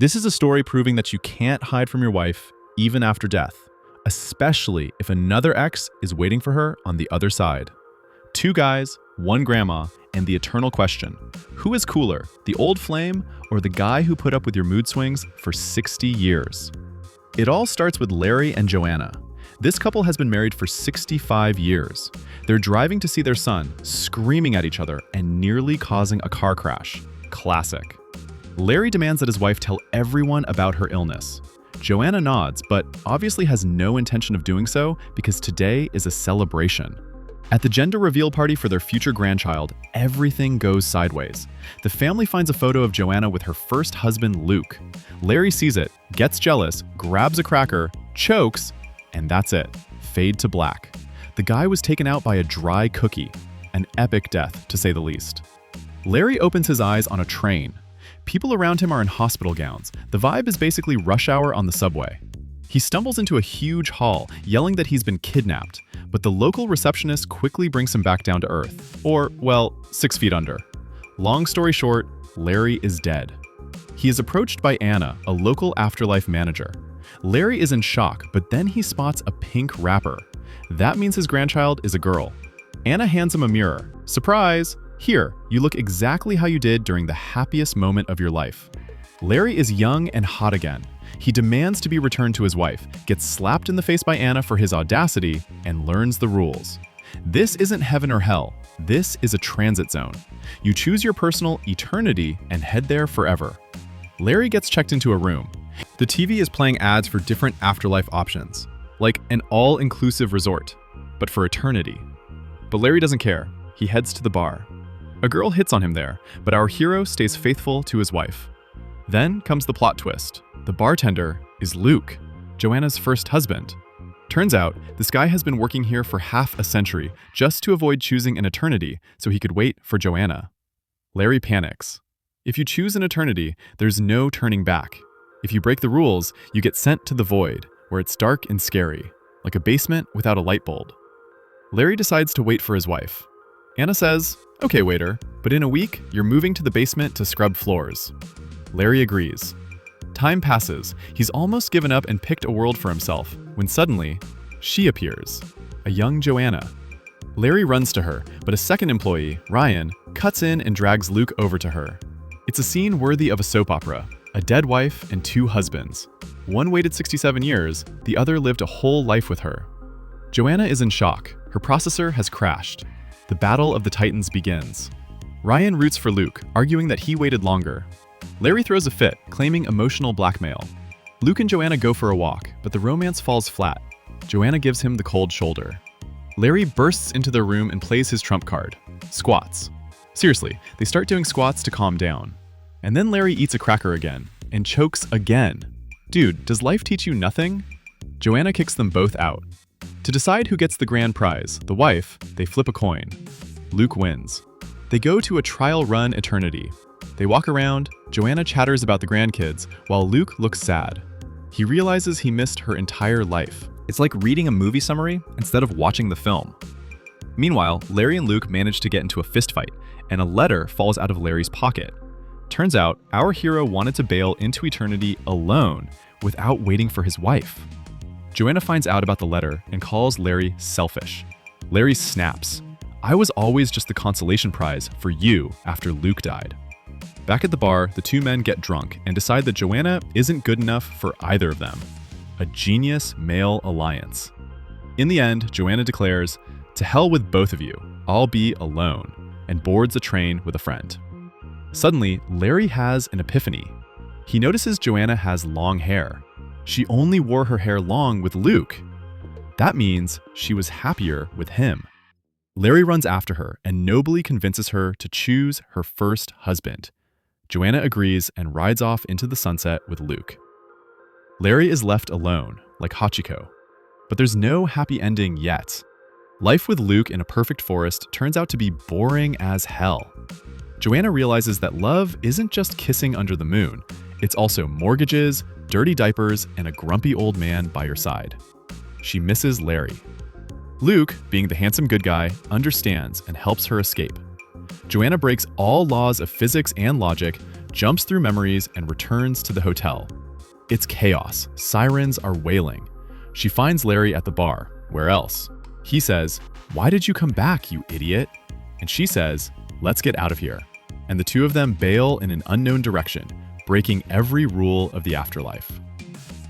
This is a story proving that you can't hide from your wife, even after death, especially if another ex is waiting for her on the other side. Two guys, one grandma, and the eternal question: who is cooler, the old flame or the guy who put up with your mood swings for 60 years? It all starts with Larry and Joanna. This couple has been married for 65 years. They're driving to see their son, screaming at each other and nearly causing a car crash. Classic. Larry demands that his wife tell everyone about her illness. Joanna nods, but obviously has no intention of doing so because today is a celebration. At the gender reveal party for their future grandchild, everything goes sideways. The family finds a photo of Joanna with her first husband, Luke. Larry sees it, gets jealous, grabs a cracker, chokes, and that's it. Fade to black. The guy was taken out by a dry cookie. An epic death, to say the least. Larry opens his eyes on a train. People around him are in hospital gowns. The vibe is basically rush hour on the subway. He stumbles into a huge hall, yelling that he's been kidnapped, but the local receptionist quickly brings him back down to earth. Or, well, 6 feet under. Long story short, Larry is dead. He is approached by Anna, a local Afterlife manager. Larry is in shock, but then he spots a pink wrapper. That means his grandchild is a girl. Anna hands him a mirror. Surprise! Here, you look exactly how you did during the happiest moment of your life. Larry is young and hot again. He demands to be returned to his wife, gets slapped in the face by Anna for his audacity, and learns the rules. This isn't heaven or hell. This is a transit zone. You choose your personal eternity and head there forever. Larry gets checked into a room. The TV is playing ads for different afterlife options, like an all-inclusive resort, but for eternity. But Larry doesn't care. He heads to the bar. A girl hits on him there, but our hero stays faithful to his wife. Then comes the plot twist. The bartender is Luke, Joanna's first husband. Turns out, this guy has been working here for half a century just to avoid choosing an eternity so he could wait for Joanna. Larry panics. If you choose an eternity, there's no turning back. If you break the rules, you get sent to the void, where it's dark and scary, like a basement without a light bulb. Larry decides to wait for his wife. Anna says, "Okay, waiter, but in a week, you're moving to the basement to scrub floors." Larry agrees. Time passes. He's almost given up and picked a world for himself, when suddenly, she appears, a young Joanna. Larry runs to her, but a second employee, Ryan, cuts in and drags Luke over to her. It's a scene worthy of a soap opera. A dead wife and 2 husbands. One waited 67 years, the other lived a whole life with her. Joanna is in shock. Her processor has crashed. The battle of the titans begins. Ryan roots for Luke, arguing that he waited longer. Larry throws a fit, claiming emotional blackmail. Luke and Joanna go for a walk, but the romance falls flat. Joanna gives him the cold shoulder. Larry bursts into their room and plays his trump card. Squats. Seriously, they start doing squats to calm down. And then Larry eats a cracker again, and chokes again. Dude, does life teach you nothing? Joanna kicks them both out. To decide who gets the grand prize, the wife, they flip a coin. Luke wins. They go to a trial run eternity. They walk around, Joanna chatters about the grandkids, while Luke looks sad. He realizes he missed her entire life. It's like reading a movie summary instead of watching the film. Meanwhile, Larry and Luke manage to get into a fistfight, and a letter falls out of Larry's pocket. Turns out, our hero wanted to bail into eternity alone, without waiting for his wife. Joanna finds out about the letter and calls Larry selfish. Larry snaps. "I was always just the consolation prize for you after Luke died." Back at the bar, the 2 men get drunk and decide that Joanna isn't good enough for either of them. A genius male alliance. In the end, Joanna declares, "To hell with both of you, I'll be alone," and boards a train with a friend. Suddenly, Larry has an epiphany. He notices Joanna has long hair. She only wore her hair long with Luke. That means she was happier with him. Larry runs after her and nobly convinces her to choose her first husband. Joanna agrees and rides off into the sunset with Luke. Larry is left alone, like Hachiko. But there's no happy ending yet. Life with Luke in a perfect forest turns out to be boring as hell. Joanna realizes that love isn't just kissing under the moon. It's also mortgages, dirty diapers, and a grumpy old man by your side. She misses Larry. Luke, being the handsome good guy, understands and helps her escape. Joanna breaks all laws of physics and logic, jumps through memories and returns to the hotel. It's chaos. Sirens are wailing. She finds Larry at the bar. Where else? He says, "Why did you come back, you idiot?" And she says, "Let's get out of here." And the two of them bail in an unknown direction, breaking every rule of the afterlife.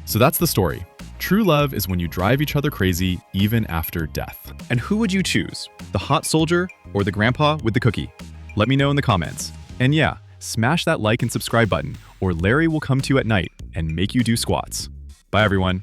So that's the story. True love is when you drive each other crazy even after death. And who would you choose? The hot soldier or the grandpa with the cookie? Let me know in the comments. And yeah, smash that like and subscribe button, or Larry will come to you at night and make you do squats. Bye everyone.